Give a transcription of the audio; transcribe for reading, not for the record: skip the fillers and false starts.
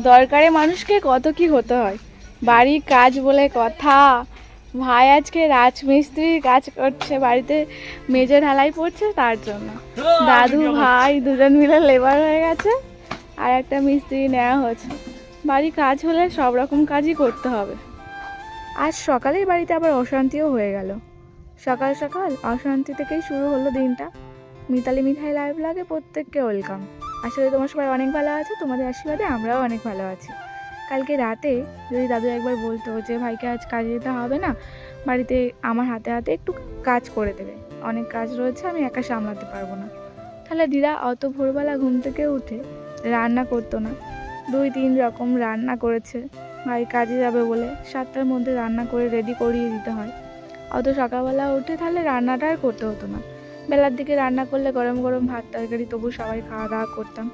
দরকারে মানুষকে কত কি হতে হয়, বাড়ির কাজ বলে কথা। ভাই আজকে রাজমিস্ত্রির কাজ করছে, বাড়িতে মেঝে ঢালাই পড়ছে, তার জন্য দাদু ভাই দুজন মিলে লেবার হয়ে গেছে, আর একটা মিস্ত্রি নেওয়া হয়েছে। বাড়ির কাজ হলে সব রকম কাজই করতে হবে। আজ সকালেই বাড়িতে আবার অশান্তিও হয়ে গেল। সকাল সকাল অশান্তি থেকেই শুরু হলো দিনটা। মিতালি মিঠাই লাইভ লাগে প্রত্যেককে ওয়েলকাম। আসলে তোমার সবাই অনেক ভালো আছে, তোমাদের আশীর্বাদে আমরাও অনেক ভালো আছি। কালকে রাতে যদি দাদু একবার বলতো যে ভাইকে আজ কাজে যেতে হবে না, বাড়িতে আমার হাতে হাতে একটু কাজ করে দেবে, অনেক কাজ রয়েছে, আমি একা সামলাতে পারবো না, তাহলে দিদা অত ভোরবেলা ঘুম থেকে উঠে রান্না করতো না। 2-3 রকম রান্না করেছে, ভাই কাজে যাবে বলে 7টার মধ্যে রান্না করে রেডি করিয়ে দিতে হয়। অত সকালবেলা উঠে তাহলে রান্নাটা আর করতে হতো না। বেলার দিকে রান্না করলে গরম গরম ভাত তরকারি তবু সবাই খাওয়া দাওয়া করতাম।